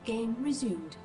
Game resumed.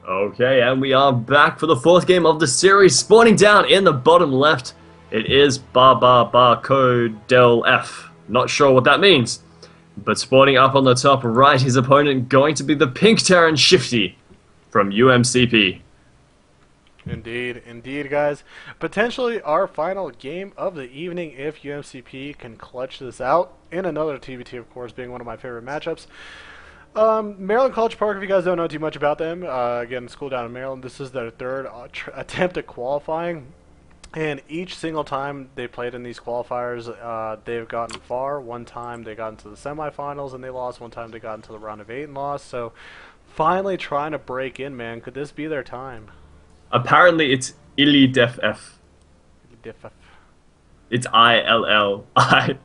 Okay, and we are back for the fourth game of the series. Spawning down in the bottom left, it is Barcode Del F. Not sure what that means. But spawning up on the top right, his opponent going to be the Pink Terran Shifty from UMCP. Indeed, guys. Potentially our final game of the evening if UMCP can clutch this out. In another TBT, of course, being one of my favorite matchups. Maryland College Park, if you guys don't know too much about them, again, school down in Maryland, this is their third attempt at qualifying. And each single time they played in these qualifiers, they've gotten far. One time they got into the semifinals and they lost. One time they got into the round of 8 and lost. So finally trying to break in, man. Could this be their time? Apparently it's Illy Def F. It's ILLI.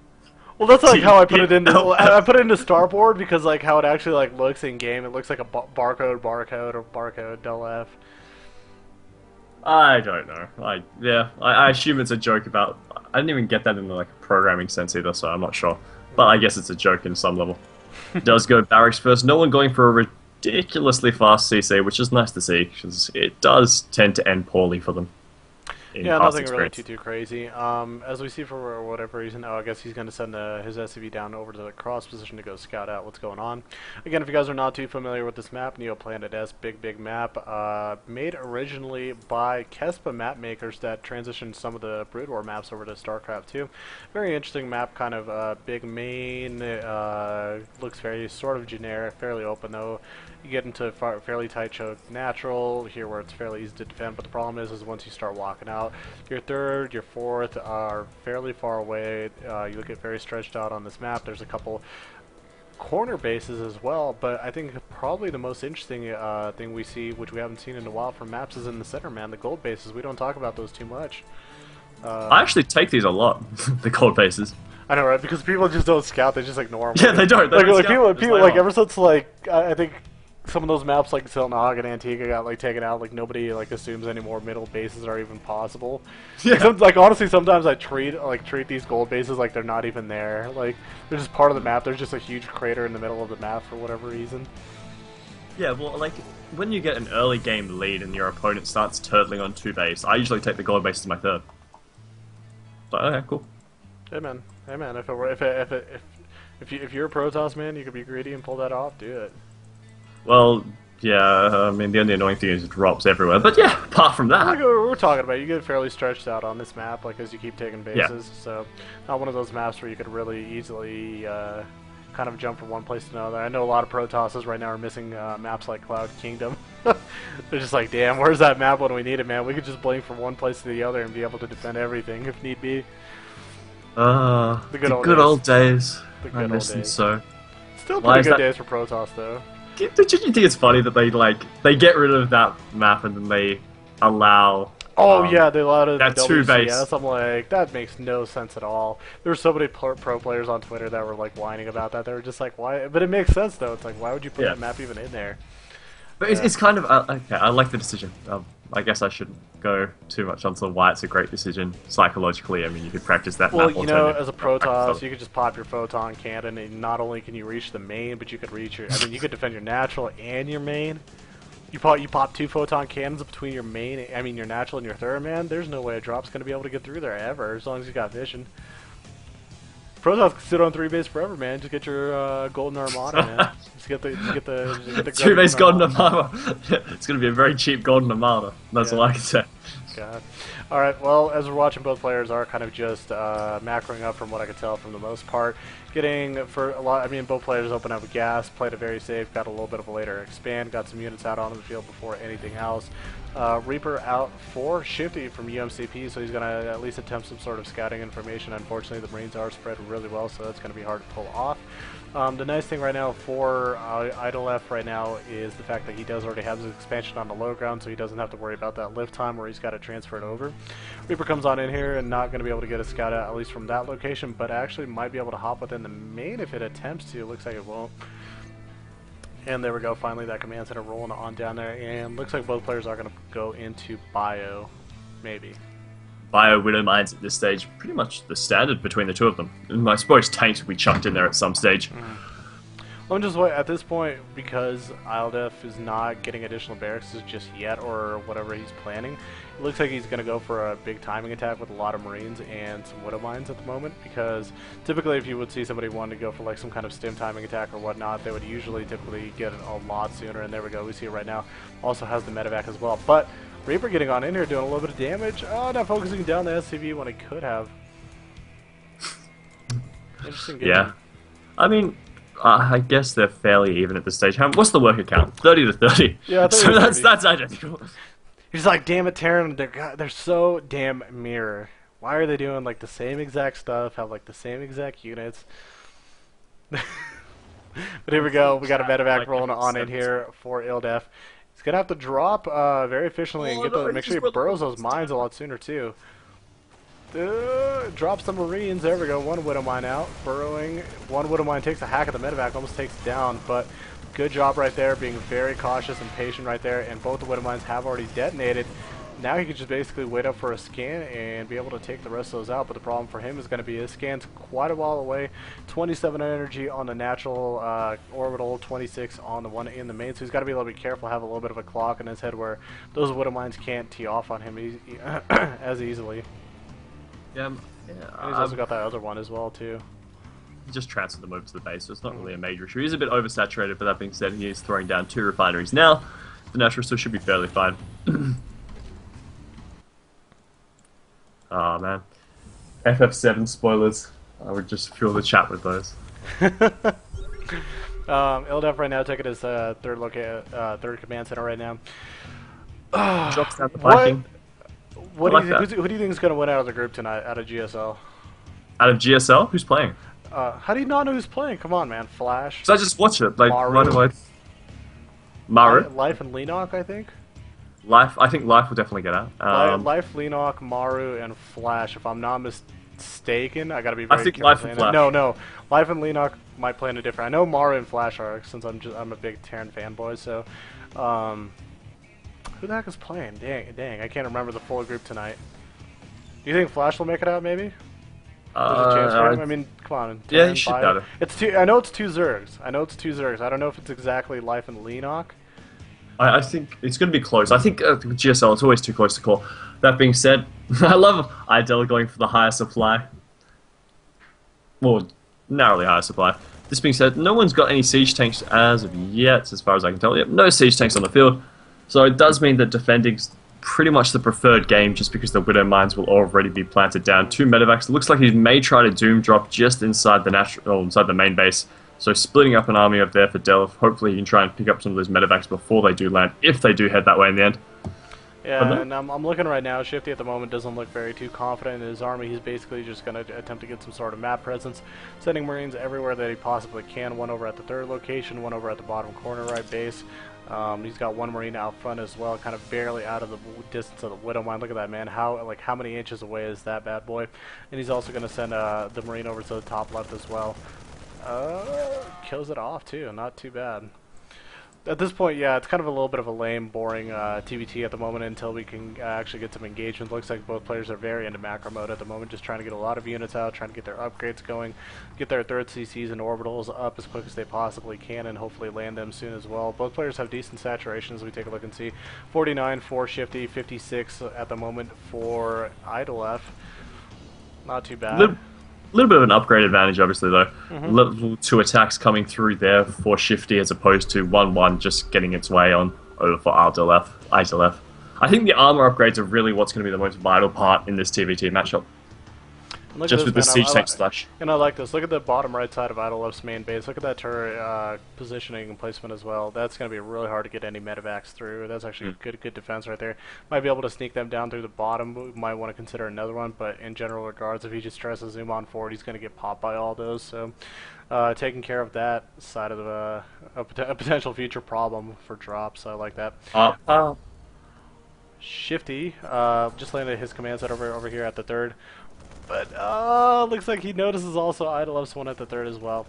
Well, that's like how I put it into. Well, I put it into Starboard because like how it actually like looks in game. It looks like a barcode or barcode del F. I don't know. I assume it's a joke about. I didn't even get that in like a programming sense either, so I'm not sure. But I guess it's a joke in some level. Does go barracks first. No one going for a ridiculously fast CC, which is nice to see because it does tend to end poorly for them. Yeah, nothing really too crazy. As we see for whatever reason, I guess he's going to send his SCV down over to the cross position to go scout out what's going on. Again, if you guys are not too familiar with this map, Neoplanet S, big map, made originally by Kespa map makers that transitioned some of the Brood War maps over to StarCraft 2. Very interesting map, kind of big main, looks very sort of generic, fairly open though. You get into fairly tight choke natural here where it's fairly easy to defend, but the problem is once you start walking out, your third, your fourth are fairly far away. You get very stretched out on this map. There's a couple corner bases as well, but I think probably the most interesting thing we see, which we haven't seen in a while from maps, is in the center, man. The gold bases. We don't talk about those too much. I actually take these a lot, the gold bases. I know, right? Because people just don't scout; they just ignore them. Yeah, they don't. They like don't people like ever since like I think some of those maps like Siltnog and Antigua got like taken out. Like nobody like assumes any more middle bases are even possible. Yeah. Like honestly, sometimes I treat these gold bases like they're not even there. Like they're just part of the map. There's just a huge crater in the middle of the map for whatever reason. Yeah, well, like when you get an early game lead and your opponent starts turtling on 2 base, I usually take the gold base as my third. But okay, cool. Hey man, if you're a Protoss man, you could be greedy and pull that off. Do it. Well, yeah, I mean, the only annoying thing is it drops everywhere. But yeah, apart from that... Like we're talking about, you get fairly stretched out on this map, like, as you keep taking bases. Yeah. So, not one of those maps where you could really easily kind of jump from one place to another. I know a lot of Protosses right now are missing maps like Cloud Kingdom. They're just like, damn, where's that map when we need it, man? We could just blink from one place to the other and be able to defend everything if need be. The good old days. The I good miss old them days. so. Still pretty good days for Protoss, though. Did you think it's funny that they get rid of that map and then they allow... Oh yeah, they allowed it that in 2 base. WCS. I'm like, that makes no sense at all. There were so many pro players on Twitter that were like whining about that. They were just like, why? But it makes sense though. It's like, why would you put that map even in there? But it's kind of... okay, I like the decision. I guess I shouldn't go too much onto why it's a great decision psychologically. I mean, you could practice that well, map you know, as a Protoss, you could just pop your photon cannon, and not only can you reach the main, but you could reach your... I mean, you could defend your natural and your main. You pop 2 photon cannons between your main, I mean, your natural and your third, man. There's no way a drop's going to be able to get through there ever, as long as you got vision. Protoss can sit on 3 base forever, man. Just get your golden armada, man. Just get the 2 base golden armada. It's going to be a very cheap golden armada. That's all I can say. God. Alright, well, as we're watching, both players are kind of just macroing up from what I could tell from the most part. Getting, for a lot, I mean, both players open up with gas, played it very safe, got a little bit of a later expand, got some units out onto the field before anything else. Reaper out for Shifty from UMCP, so he's going to at least attempt some sort of scouting information. Unfortunately, the Marines are spread really well, so that's going to be hard to pull off. The nice thing right now for Idle F right now is the fact that he does already have his expansion on the low ground, so he doesn't have to worry about that lift time where he's got to transfer it over. Reaper comes on in here and not going to be able to get a scout out, at least from that location, but actually might be able to hop within the main if it attempts to. Looks like it won't. And there we go, finally that command center rolling on down there, and looks like both players are going to go into bio, maybe. Bio Widow Mines at this stage, pretty much the standard between the two of them. And I suppose tanks will be chucked in there at some stage. I'm just at this point, because Isledef is not getting additional barracks just yet, or whatever he's planning. It looks like he's going to go for a big timing attack with a lot of Marines and some Widow Mines at the moment, because typically if you would see somebody wanting to go for like some kind of stim timing attack or whatnot, they would usually typically get it a lot sooner, and there we go, we see it right now. Also has the medevac as well, but Reaper getting on in here, doing a little bit of damage. Oh, not focusing down the SCV when it could have. Interesting game. Yeah. I mean, I guess they're fairly even at this stage. What's the worker count? 30 to 30. Yeah, 30 so to 30. that's identical. He's like, damn it, Terran, they're so damn mirror. Why are they doing like the same exact stuff, have like the same exact units? But here we go, we got a medevac rolling on in here for Ildef. He's gonna have to drop very efficiently and make sure he burrows those mines a lot sooner too. Drops the Marines, there we go, one Widow Mine out, burrowing, one Widow Mine takes a hack at the medevac, almost takes it down, but good job right there, being very cautious and patient right there, and both the Widow Mines have already detonated. Now he can just basically wait up for a scan and be able to take the rest of those out, but the problem for him is going to be his scan's quite a while away. 27 energy on the natural orbital, 26 on the one in the main, so he's got to be a little bit careful, have a little bit of a clock in his head where those Widow Mines can't tee off on him as easily. Yeah, And he's also got that other one as well too. Just transfer them over to the base, so it's not really a major issue. He's a bit oversaturated, but that being said, he is throwing down 2 refineries now. The natural still should be fairly fine. Oh man. FF7 spoilers. I would just fill the chat with those. Ildef right now taking his third command center right now. Drops down the Viking. Who do you think is going to win out of the group tonight, out of GSL? Out of GSL? Who's playing? How do you not know who's playing? Come on, man. Flash. So I just watch it. Like, Maru. why do I... Maru? Life and Lenok, I think. I think Life will definitely get out. Life, Lenok, Maru, and Flash. If I'm not mistaken, I gotta be very I think careful Life and saying Flash. it. No, Life and Lenok might play in a different. I know Maru and Flash are, since I'm a big Terran fanboy. So, who the heck is playing? Dang, I can't remember the full group tonight. Do you think Flash will make it out? Maybe. There's a chance for him. I mean, come on. Yeah, he should got it. I know it's two Zergs. I don't know if it's exactly Life and Lenok. I think it's going to be close. I think GSL, it's always too close to call. That being said, I love Idel going for the higher supply. Well, narrowly higher supply. This being said, no one's got any siege tanks as of yet, as far as I can tell. Yep, no siege tanks on the field. So it does mean that defending's pretty much the preferred game, just because the Widow Mines will already be planted down. 2 medevacs. It looks like he may try to Doom drop just inside the main base. So splitting up an army up there for Delph. Hopefully he can try and pick up some of those medevacs before they do land, if they do head that way in the end. Yeah, and I'm looking right now. Shifty at the moment doesn't look very too confident in his army. He's basically just going to attempt to get some sort of map presence, sending Marines everywhere that he possibly can. One over at the third location, one over at the bottom corner right base. He's got one Marine out front as well, kind of barely out of the distance of the Widow Mine. Look at that, man. How many inches away is that bad boy? And he's also going to send the Marine over to the top left as well. Kills it off too, not too bad. At this point, yeah, it's kind of a little bit of a lame, boring TBT at the moment until we can actually get some engagement. Looks like both players are very into macro mode at the moment, just trying to get a lot of units out, trying to get their upgrades going, get their third CCs and orbitals up as quick as they possibly can, and hopefully land them soon as well. Both players have decent saturation as we take a look and see. 49 for Shifty, 56 at the moment for Idolef. Not too bad. A little bit of an upgrade advantage, obviously, though. Level 2 attacks coming through there for Shifty as opposed to 1-1 just getting its way on over for Idolef. I think the armor upgrades are really what's going to be the most vital part in this TVT matchup. Just with the siege tank slash. And I like this. Look at the bottom right side of Idolef's main base. Look at that turret positioning and placement as well. That's going to be really hard to get any medevacs through. That's actually good defense right there. Might be able to sneak them down through the bottom. We might want to consider another one, but in general regards, if he just tries to zoom on forward, he's going to get popped by all those. So taking care of that side of a potential future problem for drops. I like that. Shifty just landed his command set over here at the third. But looks like he notices also Idolef's one at the third as well.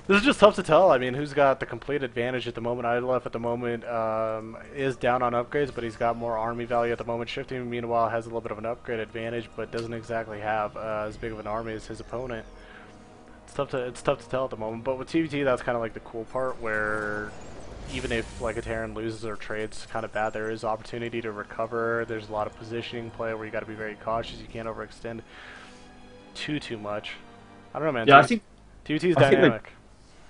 This is just tough to tell. I mean, who's got the complete advantage at the moment? Idolef at the moment is down on upgrades, but he's got more army value at the moment. Shifty, meanwhile, has a little bit of an upgrade advantage, but doesn't exactly have as big of an army as his opponent. it's tough to tell at the moment. But with TVT, that's kind of like the cool part where even if like a Terran loses or trades kind of bad, there is opportunity to recover. There's a lot of positioning play where you got to be very cautious. You can't overextend too much. I don't know, man. Yeah, I think TVT is I think dynamic.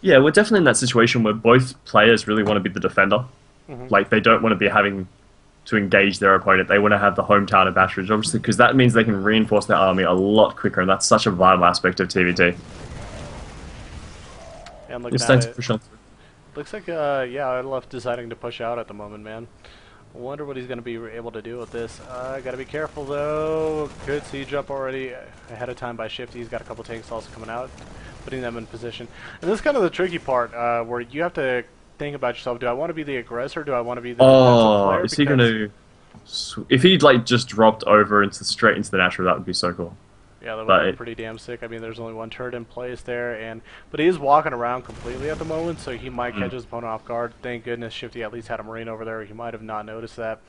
yeah, we're definitely in that situation where both players really want to be the defender. Like, they don't want to be having to engage their opponent. They want to have the hometown advantage, obviously, because that means they can reinforce their army a lot quicker, and that's such a vital aspect of TVT. And looking at it, looks like yeah, I love deciding to push out at the moment, man. I wonder what he's going to be able to do with this. Got to be careful, though. Good siege up already ahead of time by Shifty. He's got a couple tanks also coming out, putting them in position. And this is kind of the tricky part, where you have to think about yourself. Do I want to be the aggressor? Do I want to be the defensive player? Is he going to... If he like just dropped over straight into the natural, that would be so cool. Yeah, that would be pretty damn sick. I mean, there's only one turret in place there, but he is walking around completely at the moment, so he might catch his opponent off guard. Thank goodness Shifty at least had a Marine over there. He might have not noticed that.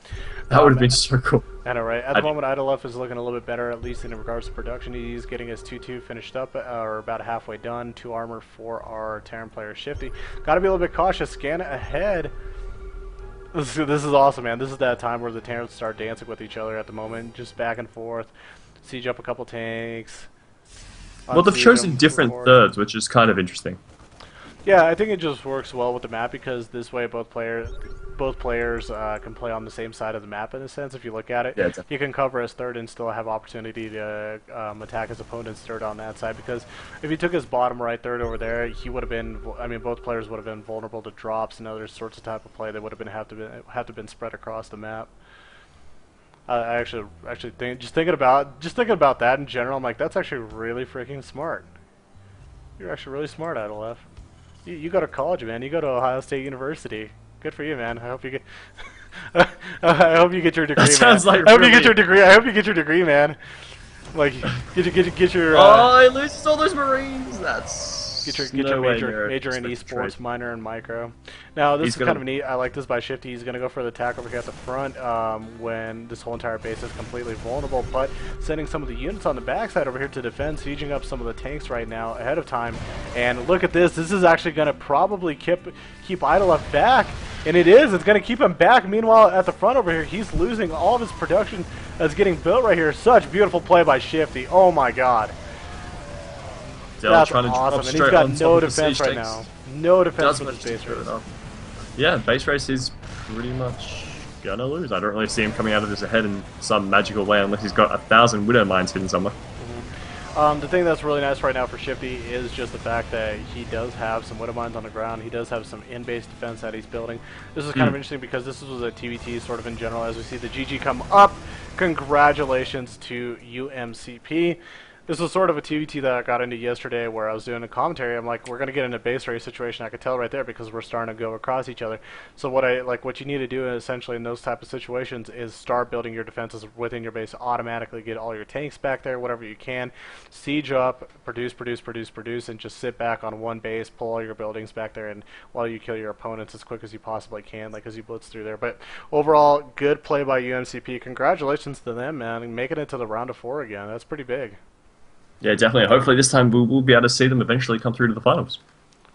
That would have been so cool. I know, right? At the moment, Idolef is looking a little bit better, at least in regards to production. He's getting his 2-2 finished up, or about halfway done. 2 armor for our Terran player Shifty. Got to be a little bit cautious. Scan ahead. This is awesome, man. This is that time where the Terrans start dancing with each other at the moment, just back and forth. Siege up a couple tanks. Well, they've chosen different thirds, which is kind of interesting. Yeah, I think it just works well with the map because this way both players can play on the same side of the map in a sense. If you look at it, yeah, you can cover his third and still have opportunity to attack his opponent's third on that side. Because if he took his bottom right third over there, he would have been. I mean, both players would have been vulnerable to drops and other sorts of type of play that would have been have to been spread across the map. I actually think just thinking about that in general, I'm like, that's actually really freaking smart. You're actually really smart, Idolef. You go to college, man. You go to Ohio State University. Good for you, man. I hope you get. I hope you get your degree, that sounds man. Like I hope you get your degree. I hope you get your degree, man. Like, get your. Oh, he loses all those Marines. That's. Get your major in esports, minor in micro. Now this is kind of neat. I like this by Shifty. He's going to go for the attack over here at the front when this whole entire base is completely vulnerable, but sending some of the units on the backside over here to defend, sieging up some of the tanks right now ahead of time. And look at this. This is actually going to probably keep Idolef back, and it is. It's going to keep him back. Meanwhile, at the front over here, he's losing all of his production that's getting built right here. Such beautiful play by Shifty. Oh my God. That's awesome, and he's got no defense right now. No defense with his base race. Yeah, base race is pretty much gonna lose. I don't really see him coming out of this ahead in some magical way unless he's got 1,000 Widow Mines hidden somewhere. The thing that's really nice right now for Shifty is just the fact that he does have some Widow Mines on the ground. He does have some in-base defense that he's building. This is kind of interesting because this was a TVT sort of in general. As we see the GG come up, congratulations to UMCP. This was sort of a TVT that I got into yesterday where I was doing a commentary. I'm like, we're going to get in a base race situation. I could tell right there because we're starting to go across each other. So what you need to do essentially in those type of situations is start building your defenses within your base. Automatically get all your tanks back there, whatever you can. Siege up, produce, and just sit back on one base, pull all your buildings back there, and while you kill your opponents as quick as you possibly can, like as you blitz through there. But overall, good play by UMCP. Congratulations to them, man, and making it to the round of 4 again. That's pretty big. Yeah, definitely. Hopefully this time we'll be able to see them eventually come through to the finals.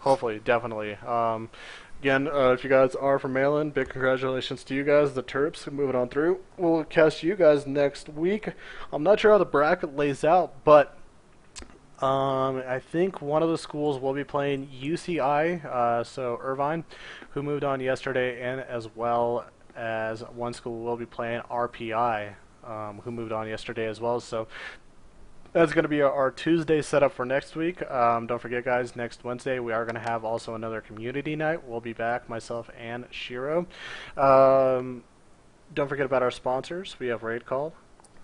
Hopefully, definitely. Again, if you guys are from Maryland, big congratulations to you guys, the Terps, moving on through. We'll catch you guys next week. I'm not sure how the bracket lays out, but I think one of the schools will be playing UCI, so Irvine, who moved on yesterday, and as well as one school will be playing RPI, who moved on yesterday as well. So that's going to be our Tuesday setup for next week. Don't forget, guys, next Wednesday we are going to have also another community night. We'll be back, myself and Shiro. Don't forget about our sponsors. We have Raid Call.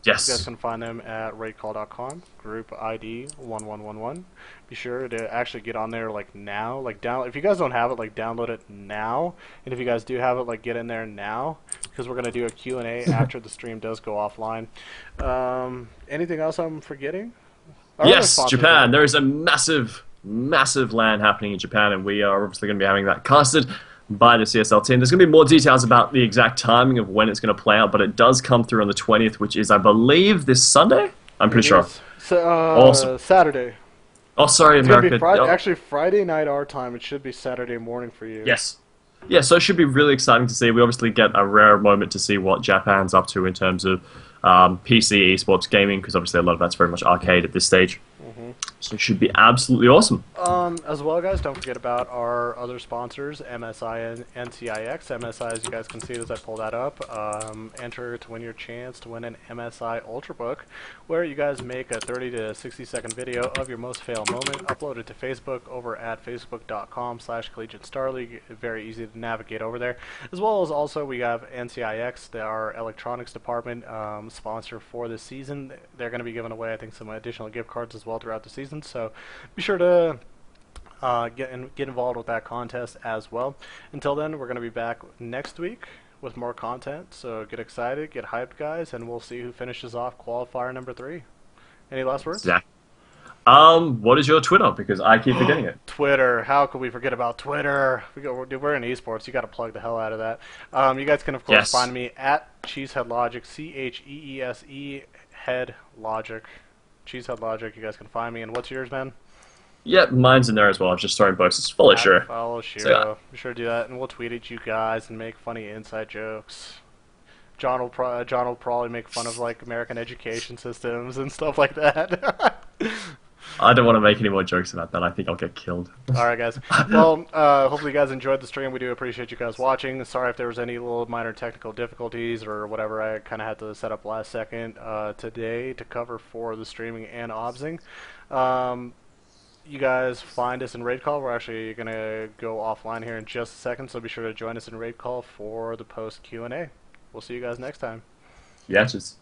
Yes. You guys can find them at raidcall.com, group ID 1111. Be sure to actually get on there like now, like if you guys don't have it, like download it now, and if you guys do have it, like get in there now, because we're going to do a Q&A after the stream does go offline. Anything else I'm forgetting? Yes, Japan. There is a massive LAN happening in Japan, and we are obviously going to be having that casted by the CSL team. There's going to be more details about the exact timing of when it's going to play out, but it does come through on the 20th, which is, I believe, this Sunday? I'm pretty sure. So, awesome. Saturday. Oh, sorry, It's gonna be America. Friday. Oh, Actually, Friday night our time. It should be Saturday morning for you. yes. Yeah, so it should be really exciting to see. We obviously get a rare moment to see what Japan's up to in terms of PC esports gaming, because obviously a lot of that's very much arcade at this stage. hmm So it should be absolutely awesome. As well, guys, don't forget about our other sponsors, MSI and NCIX. MSI, as you guys can see as I pull that up, enter to win your chance to win an MSI Ultrabook, where you guys make a 30 to 60 second video of your most fail moment, upload it to Facebook over at facebook.com/Collegiate Star League. Very easy to navigate over there. As well as also we have NCIX, our electronics department, sponsor for this season. They're going to be giving away, I think, some additional gift cards as well throughout the season. So be sure to get involved with that contest as well. Until then, we're going to be back next week with more content. So get excited, get hyped, guys, and we'll see who finishes off qualifier number 3. Any last words? Zach. What is your Twitter? Because I keep forgetting it. Twitter. How could we forget about Twitter? We're in esports. You got to plug the hell out of that. You guys can of course find me at CheeseheadLogic, CheeseE Head Logic, Cheesehead Logic. You guys can find me. And what's yours, man? Yep, mine's in there as well. I'm just throwing boxes. Follow Shiro. Follow Shiro. So, Be sure to do that, and we'll tweet at you guys and make funny inside jokes. John will probably make fun of like American education systems and stuff like that. I don't want to make any more jokes about that. I think I'll get killed. Alright, guys. Well, hopefully you guys enjoyed the stream. We do appreciate you guys watching. Sorry if there was any little minor technical difficulties or whatever. I kind of had to set up last second today to cover for the streaming and obsing. You guys find us in Raid Call. We're actually going to go offline here in just a second, so be sure to join us in Raid Call for the post Q&A. We'll see you guys next time. Yeah, just...